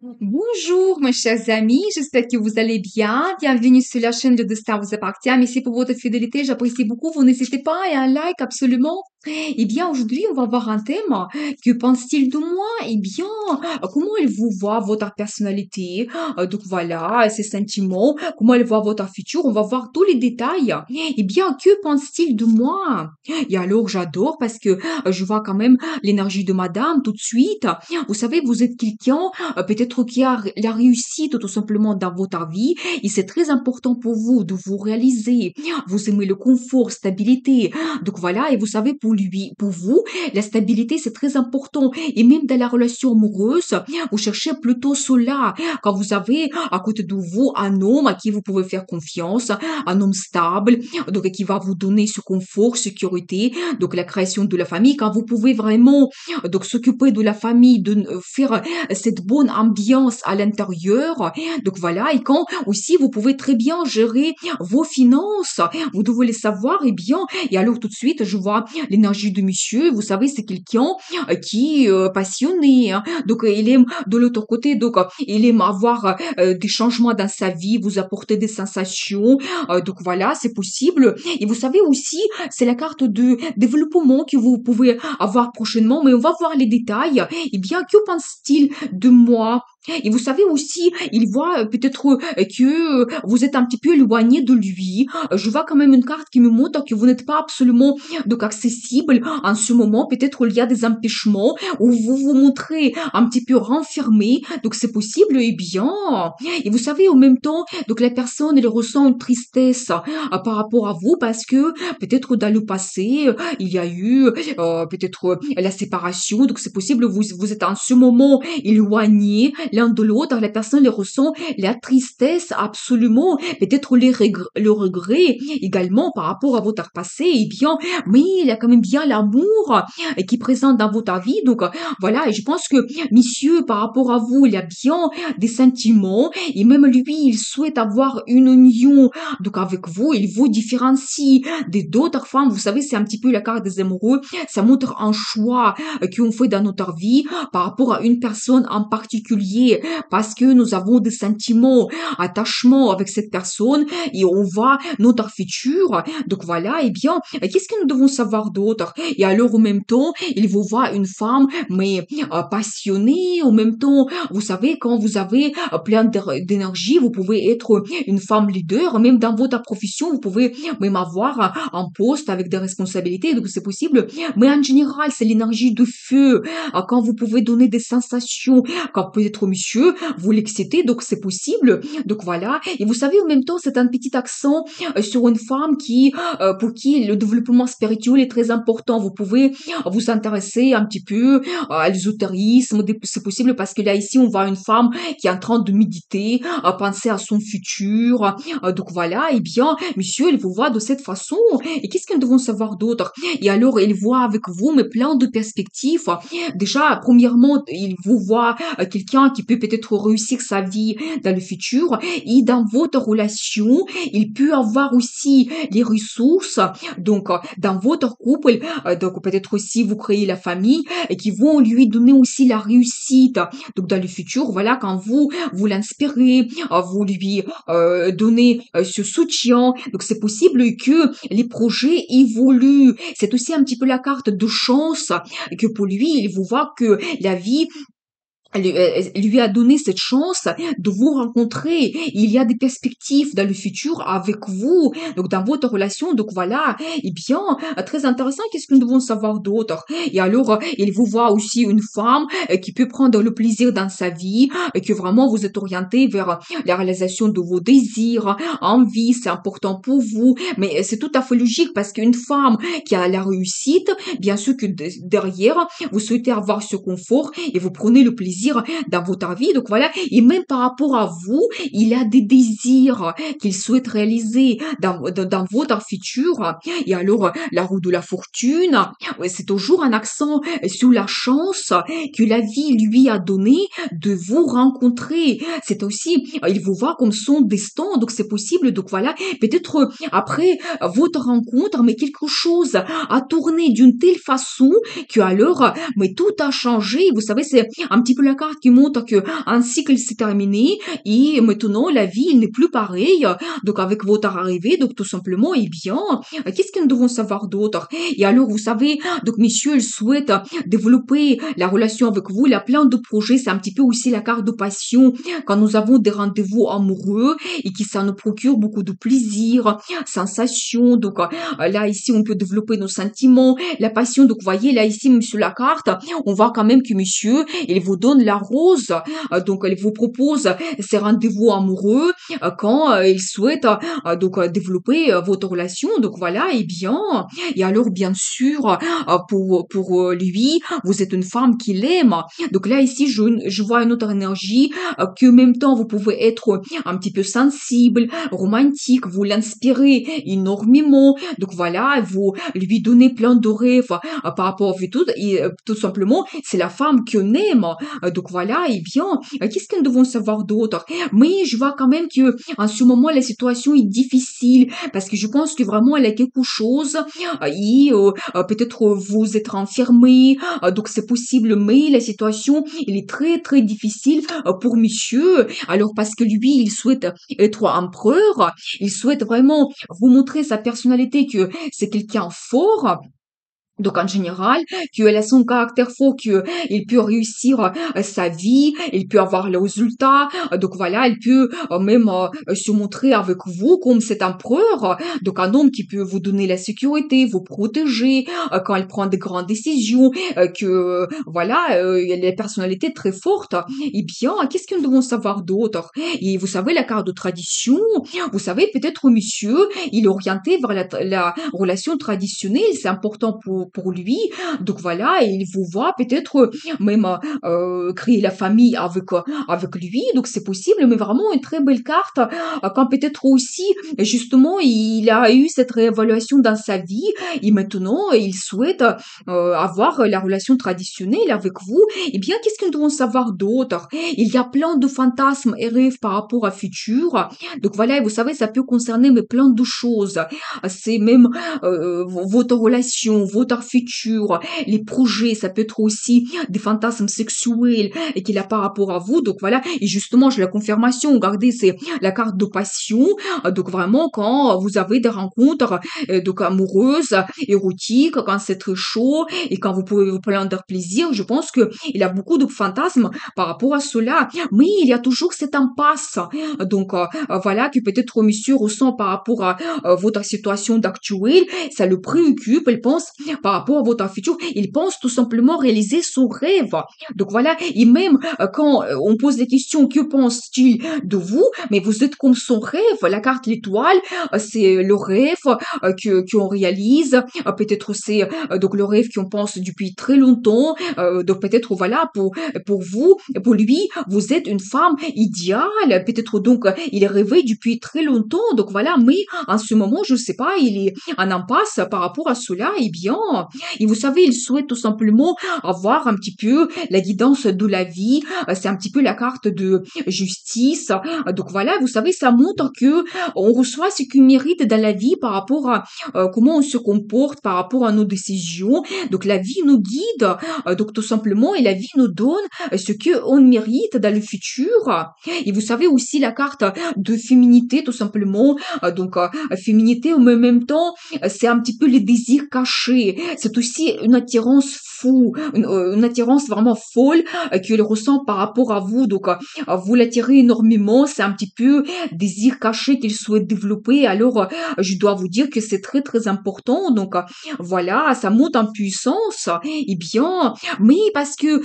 Bonjour, mes chers amis, j'espère que vous allez bien. Bienvenue sur la chaîne de Star vous appartient. Merci pour votre fidélité, j'apprécie beaucoup. Vous n'hésitez pas et un like absolument. Eh bien, aujourd'hui, on va voir un thème. Que pense-t-il de moi? Eh bien, comment il vous voit votre personnalité? Donc voilà, ses sentiments, comment il voit votre futur. On va voir tous les détails. Eh bien, que pense-t-il de moi? Et alors, j'adore parce que je vois quand même l'énergie de madame tout de suite. Vous savez, vous êtes quelqu'un peut-être qu'il y a la réussite tout simplement dans votre vie et c'est très important pour vous de vous réaliser. Vous aimez le confort, stabilité. Donc voilà, et vous savez, pour lui, pour vous, la stabilité, c'est très important. Et même dans la relation amoureuse, vous cherchez plutôt cela. Quand vous avez à côté de vous un homme à qui vous pouvez faire confiance, un homme stable, donc qui va vous donner ce confort, sécurité, donc la création de la famille, quand vous pouvez vraiment donc s'occuper de la famille, de faire cette bonne ambiance à l'intérieur. Donc voilà, et quand aussi vous pouvez très bien gérer vos finances, vous devez les savoir, et bien, et alors tout de suite, je vois l'énergie de monsieur, vous savez, c'est quelqu'un qui est passionné, hein. Donc il aime de l'autre côté, donc il aime avoir des changements dans sa vie, vous apporter des sensations, donc voilà, c'est possible. Et vous savez aussi, c'est la carte de développement que vous pouvez avoir prochainement, mais on va voir les détails. Eh bien, que pense-t-il de moi? Et vous savez aussi, il voit peut-être que vous êtes un petit peu éloigné de lui. Je vois quand même une carte qui me montre que vous n'êtes pas absolument donc accessible en ce moment. Peut-être il y a des empêchements ou vous vous montrez un petit peu renfermé. Donc c'est possible, eh bien. Et vous savez, en même temps, donc la personne, elle ressent une tristesse par rapport à vous parce que peut-être dans le passé, il y a eu peut-être la séparation. Donc c'est possible, vous êtes en ce moment éloignés l'un de l'autre. La personne les ressent la tristesse absolument, peut-être le regret également par rapport à votre passé. Et bien, mais il y a quand même bien l'amour qui est présent dans votre vie. Donc voilà, et je pense que monsieur, par rapport à vous, il y a bien des sentiments et même lui, il souhaite avoir une union donc avec vous. Il vous différencie des d'autres femmes. Vous savez, c'est un petit peu la carte des amoureux. Ça montre un choix qu'on fait dans notre vie par rapport à une personne en particulier parce que nous avons des sentiments, attachements avec cette personne et on voit notre futur. Donc voilà, et bien, qu'est-ce que nous devons savoir d'autre? Et alors, en même temps, il vous voit une femme, mais passionnée, en même temps, vous savez, quand vous avez plein d'énergie, vous pouvez être une femme leader, même dans votre profession, vous pouvez même avoir un poste avec des responsabilités, donc c'est possible. Mais en général, c'est l'énergie de feu. Quand vous pouvez donner des sensations, quand peut-être monsieur, vous l'excitez, donc c'est possible. Donc voilà. Et vous savez, en même temps, c'est un petit accent sur une femme qui, pour qui le développement spirituel est très important. Vous pouvez vous intéresser un petit peu à l'ésotérisme, c'est possible parce que là, ici, on voit une femme qui est en train de méditer, à penser à son futur. Donc voilà, et bien, monsieur, il vous voit de cette façon. Et qu'est-ce que nous devons savoir d'autre? Et alors, il voit avec vous, mais plein de perspectives. Déjà, premièrement, il vous voit quelqu'un qui peut peut-être réussir sa vie dans le futur. Et dans votre relation, il peut avoir aussi les ressources. Donc, dans votre couple, donc peut-être aussi vous créez la famille et qui vont lui donner aussi la réussite. Donc, dans le futur, voilà, quand vous l'inspirez, vous lui donnez ce soutien. Donc, c'est possible que les projets évoluent. C'est aussi un petit peu la carte de chance que pour lui, il vous voit que la vie lui a donné cette chance de vous rencontrer. Il y a des perspectives dans le futur avec vous, donc dans votre relation. Donc voilà, et bien, très intéressant. Qu'est-ce que nous devons savoir d'autre? Et alors, il vous voit aussi une femme qui peut prendre le plaisir dans sa vie, et que vraiment vous êtes orienté vers la réalisation de vos désirs, envies, c'est important pour vous. Mais c'est tout à fait logique parce qu'une femme qui a la réussite, bien sûr que derrière, vous souhaitez avoir ce confort et vous prenez le plaisir dans votre vie. Donc voilà, et même par rapport à vous, il a des désirs qu'il souhaite réaliser dans votre futur. Et alors, la roue de la fortune, ouais, c'est toujours un accent sur la chance que la vie lui a donné de vous rencontrer. C'est aussi, il vous voit comme son destin, donc c'est possible. Donc voilà, peut-être après votre rencontre, mais quelque chose a tourné d'une telle façon que alors, mais tout a changé. Vous savez, c'est un petit peu la carte qui montre que un cycle s'est terminé et maintenant la vie elle n'est plus pareille. Donc avec votre arrivée, donc tout simplement, eh bien, qu'est-ce que nous devons savoir d'autre? Et alors, vous savez, donc monsieur, il souhaite développer la relation avec vous. Il a plein de projets. C'est un petit peu aussi la carte de passion quand nous avons des rendez-vous amoureux et qui ça nous procure beaucoup de plaisir, sensation. Donc là, ici, on peut développer nos sentiments, la passion. Donc, vous voyez, là, ici, monsieur, la carte, on voit quand même que monsieur, il vous donne la rose. Donc, il vous propose ces rendez-vous amoureux quand il souhaite développer votre relation. Donc, voilà, et bien, et alors, bien sûr, pour lui, vous êtes une femme qu'il aime. Donc là, ici, je vois une autre énergie que, en même temps, vous pouvez être un petit peu sensible, romantique, vous l'inspirez énormément. Donc voilà, vous lui donnez plein de rêves par rapport au futur et tout simplement, c'est la femme qu'on aime. Donc voilà, et bien, qu'est-ce que nous devons savoir d'autre? Mais je vois quand même que en ce moment, la situation est difficile parce que je pense que vraiment, elle a quelque chose et peut-être vous êtes enfermé, donc c'est possible, mais la situation, elle est très très difficile pour monsieur. Alors parce que lui, il souhaite être empereur, il souhaite vraiment vous montrer sa personnalité que c'est quelqu'un fort. Donc en général, qu'elle a son caractère fort, qu'il peut réussir sa vie, il peut avoir le résultat. Donc voilà, il peut même se montrer avec vous comme cet empereur. Donc un homme qui peut vous donner la sécurité, vous protéger quand il prend des grandes décisions, voilà, il a la personnalité très forte. Eh bien, qu'est-ce que nous devons savoir d'autre? Et vous savez, la carte de tradition, vous savez, peut-être monsieur, il est orienté vers la relation traditionnelle, c'est important pour lui. Donc voilà, et il vous voit peut-être même créer la famille avec lui, donc c'est possible, mais vraiment une très belle carte, quand peut-être aussi, justement, il a eu cette réévaluation dans sa vie, et maintenant, il souhaite avoir la relation traditionnelle avec vous. Eh bien, qu'est-ce que nous devons savoir d'autre? Il y a plein de fantasmes et rêves par rapport à futur. Donc voilà, et vous savez, ça peut concerner mais plein de choses. C'est même votre relation, votre futur, les projets, ça peut être aussi des fantasmes sexuels et qu'il a par rapport à vous. Donc voilà, et justement, j'ai la confirmation. Regardez, c'est la carte de passion. Donc vraiment, quand vous avez des rencontres donc amoureuses, érotiques, quand c'est très chaud et quand vous pouvez vous prendre plaisir, je pense que il a beaucoup de fantasmes par rapport à cela. Mais il y a toujours cette impasse. Donc voilà, que peut-être monsieur ressent par rapport à votre situation d'actuelle, ça le préoccupe, il pense par rapport à votre futur, il pense tout simplement réaliser son rêve. Donc voilà, et même quand on pose des questions, que pense-t-il de vous? Mais vous êtes comme son rêve, la carte l'étoile, c'est le rêve qu'on réalise, peut-être c'est donc le rêve qu'on pense depuis très longtemps, donc peut-être voilà, pour vous, pour lui, vous êtes une femme idéale, peut-être donc il est rêvé depuis très longtemps, donc voilà, mais en ce moment, je sais pas, il est en impasse par rapport à cela, eh bien, et vous savez, il souhaite tout simplement avoir un petit peu la guidance de la vie, c'est un petit peu la carte de justice, donc voilà, vous savez, ça montre que on reçoit ce qu'on mérite dans la vie par rapport à comment on se comporte, par rapport à nos décisions, donc la vie nous guide, donc tout simplement, et la vie nous donne ce qu'on mérite dans le futur, et vous savez aussi la carte de féminité, tout simplement, donc féminité, mais en même temps, c'est un petit peu les désirs cachés. C'est aussi une attirance fou, une attirance vraiment folle qu'il ressent par rapport à vous. Donc, vous l'attirez énormément. C'est un petit peu désir caché qu'il souhaite développer. Alors, je dois vous dire que c'est très très important. Donc, voilà, ça monte en puissance. Eh bien, mais parce que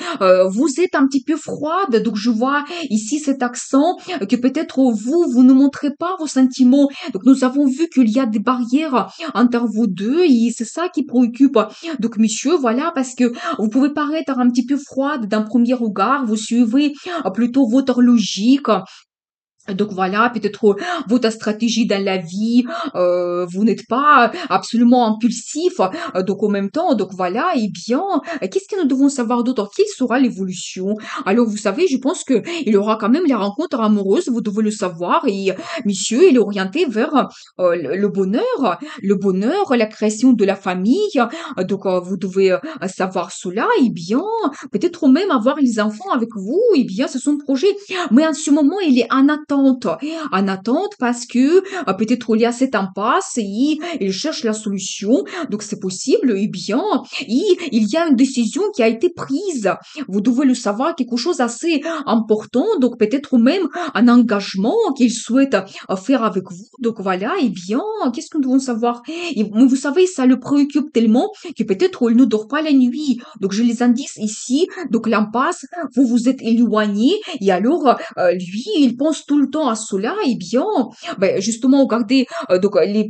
vous êtes un petit peu froide. Donc, je vois ici cet accent que peut-être vous ne montrez pas vos sentiments. Donc nous avons vu qu'il y a des barrières entre vous deux et c'est ça qui préoccupe. Donc monsieur, voilà, parce que vous pouvez paraître un petit peu froide d'un premier regard, vous suivez plutôt votre logique, Donc voilà, peut-être votre stratégie dans la vie, vous n'êtes pas absolument impulsif. Donc en même temps, donc voilà, eh bien, qu'est-ce que nous devons savoir d'autre? Quelle sera l'évolution? Alors vous savez, je pense que il y aura quand même les rencontres amoureuses, vous devez le savoir. Et monsieur, il est orienté vers le bonheur, la création de la famille. Donc vous devez savoir cela. Eh bien, peut-être même avoir les enfants avec vous. Eh bien, ce sont projets mais en ce moment, il est en attente. En attente parce que peut-être il y a cette impasse et il cherche la solution. Donc c'est possible, eh bien, il y a une décision qui a été prise. Vous devez le savoir, quelque chose assez important, donc peut-être même un engagement qu'il souhaite faire avec vous. Donc voilà, eh bien, qu'est-ce que nous devons savoir? Mais vous savez, ça le préoccupe tellement que peut-être il ne dort pas la nuit. Donc je les indice ici, donc l'impasse, vous vous êtes éloigné et alors lui, il pense tout le temps à cela. Eh bien, ben, justement, regardez, donc les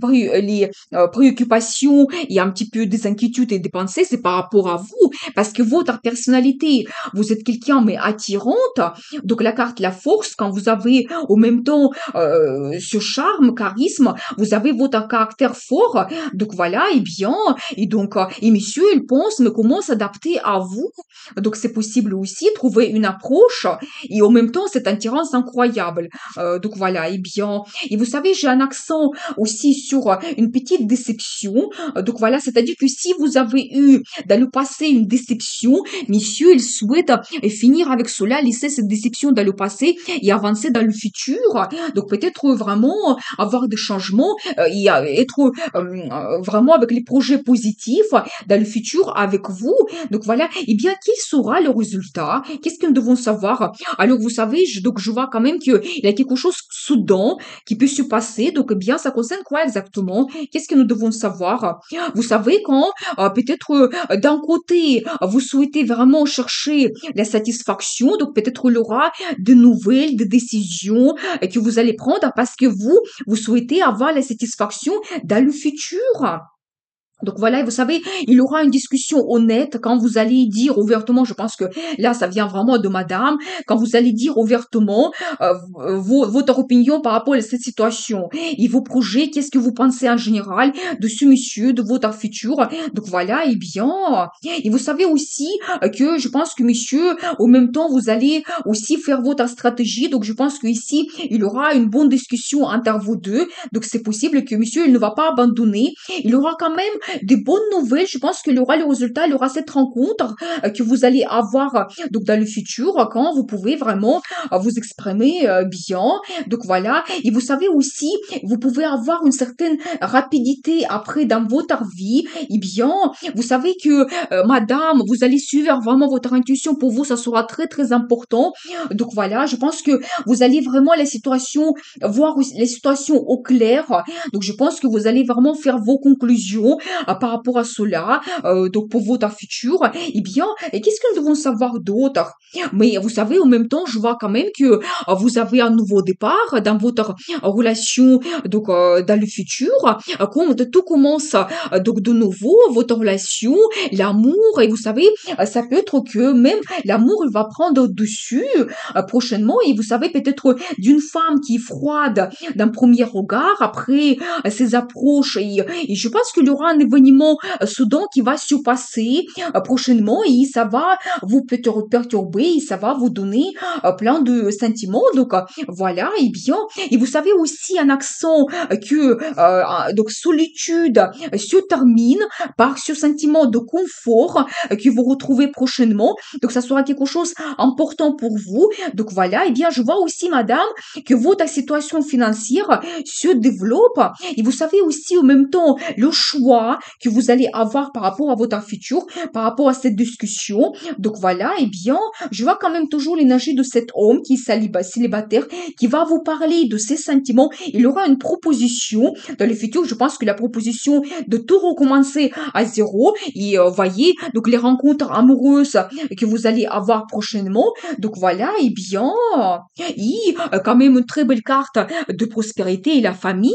préoccupations et un petit peu des inquiétudes et des pensées, c'est par rapport à vous, parce que votre personnalité, vous êtes quelqu'un mais attirante. Donc la carte la force, quand vous avez au même temps ce charme, charisme, vous avez votre caractère fort. Donc voilà, et bien, et donc et monsieur, il pense mais comment s'adapter à vous. Donc c'est possible aussi trouver une approche et en même temps cette attirance incroyable. Donc voilà, et bien, et vous savez, j'ai un accent aussi sur une petite déception. Donc voilà, c'est-à-dire que si vous avez eu dans le passé une déception, monsieur, il souhaite finir avec cela, laisser cette déception dans le passé et avancer dans le futur. Donc peut-être vraiment avoir des changements et être vraiment avec les projets positifs dans le futur avec vous. Donc voilà, et bien, quel sera le résultat? Qu'est-ce que nous devons savoir? Alors, vous savez, donc je vois quand même qu'il y a quelque chose soudain qui peut se passer. Donc, eh bien, ça concerne quoi exactement? Qu'est-ce que nous devons savoir? Vous savez, quand peut-être d'un côté, vous souhaitez vraiment chercher la satisfaction, donc peut-être il y aura de nouvelles, de décisions que vous allez prendre parce que vous souhaitez avoir la satisfaction dans le futur. Donc voilà, et vous savez, il y aura une discussion honnête quand vous allez dire ouvertement, je pense que là, ça vient vraiment de madame, quand vous allez dire ouvertement votre opinion par rapport à cette situation et vos projets, qu'est-ce que vous pensez en général de ce monsieur, de votre futur. Donc voilà, et bien, et vous savez aussi que je pense que monsieur, au même temps, vous allez aussi faire votre stratégie. Donc je pense qu'ici, il y aura une bonne discussion entre vous deux. Donc c'est possible que monsieur, il ne va pas abandonner. Il y aura quand même des bonnes nouvelles. Je pense qu'il y aura le résultat, il y aura cette rencontre que vous allez avoir donc dans le futur quand vous pouvez vraiment vous exprimer bien. Donc voilà. Et vous savez aussi, vous pouvez avoir une certaine rapidité après dans votre vie. Et bien, vous savez que madame, vous allez suivre vraiment votre intuition. Pour vous, ça sera très très important. Donc voilà, je pense que vous allez vraiment la situation, voir les situations au clair. Donc je pense que vous allez vraiment faire vos conclusions par rapport à cela, donc pour votre futur, eh bien, et qu'est-ce que nous devons savoir d'autre? Mais vous savez, en même temps, je vois quand même que vous avez un nouveau départ dans votre relation, donc dans le futur, quand tout commence donc de nouveau, votre relation, l'amour, et vous savez, ça peut être que même l'amour, il va prendre dessus prochainement, et vous savez, peut-être d'une femme qui est froide d'un premier regard, après ses approches, et je pense qu'il y aura un événement soudain qui va se passer prochainement et ça va vous perturber et ça va vous donner plein de sentiments. Donc voilà, et bien, et vous savez aussi un accent que donc solitude se termine par ce sentiment de confort que vous retrouvez prochainement. Donc ça sera quelque chose important pour vous. Donc voilà, et bien, je vois aussi, madame, que votre situation financière se développe et vous savez aussi en même temps le choix que vous allez avoir par rapport à votre futur, par rapport à cette discussion. Donc voilà, et bien, je vois quand même toujours l'énergie de cet homme qui est célibataire, qui va vous parler de ses sentiments. Il aura une proposition dans le futur. Je pense que la proposition de tout recommencer à zéro. Et voyez, donc les rencontres amoureuses que vous allez avoir prochainement. Donc voilà, et bien, et quand même une très belle carte de prospérité et la famille.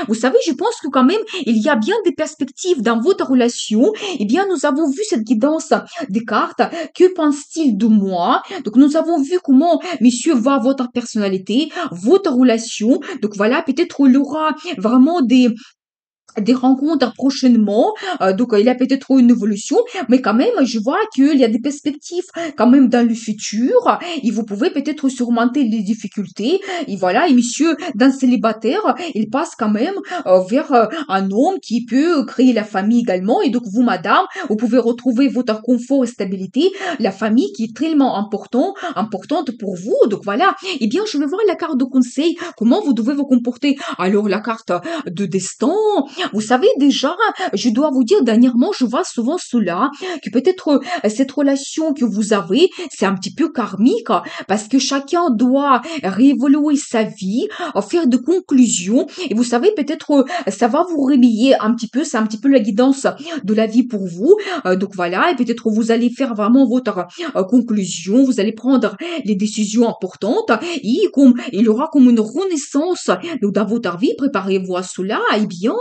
Vous savez, je pense que quand même, il y a bien des perspectives perspectives dans votre relation, eh bien, nous avons vu cette guidance des cartes. Que pense-t-il de moi? Donc, nous avons vu comment monsieur voit votre personnalité, votre relation. Donc, voilà, peut-être il aura vraiment des rencontres prochainement, donc il y a peut-être une évolution, mais quand même, je vois qu'il y a des perspectives quand même dans le futur et vous pouvez peut-être surmonter les difficultés et voilà et monsieur, d'un célibataire, il passe quand même, vers, un homme qui peut créer la famille également et donc vous, madame, vous pouvez retrouver votre confort et stabilité, la famille qui est tellement importante pour vous, donc voilà. Eh bien, je vais voir la carte de conseil, comment vous devez vous comporter. Alors la carte de destin, vous savez déjà, je dois vous dire dernièrement, je vois souvent cela, que peut-être cette relation que vous avez, c'est un petit peu karmique, parce que chacun doit réévaluer sa vie, faire des conclusions, et vous savez, peut-être ça va vous réveiller un petit peu, c'est un petit peu la guidance de la vie pour vous, donc voilà, et peut-être vous allez faire vraiment votre conclusion, vous allez prendre les décisions importantes, et comme il y aura comme une renaissance donc dans votre vie, préparez-vous à cela, et bien,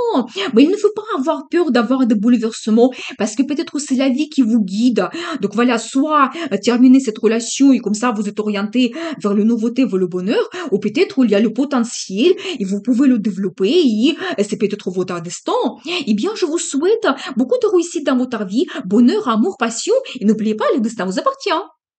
mais il ne faut pas avoir peur d'avoir des bouleversements parce que peut-être c'est la vie qui vous guide. Donc voilà, soit terminer cette relation et comme ça vous êtes orienté vers le nouveauté, vers le bonheur, ou peut-être il y a le potentiel et vous pouvez le développer et c'est peut-être votre destin. Eh bien, je vous souhaite beaucoup de réussite dans votre vie, bonheur, amour, passion et n'oubliez pas, le destin vous appartient.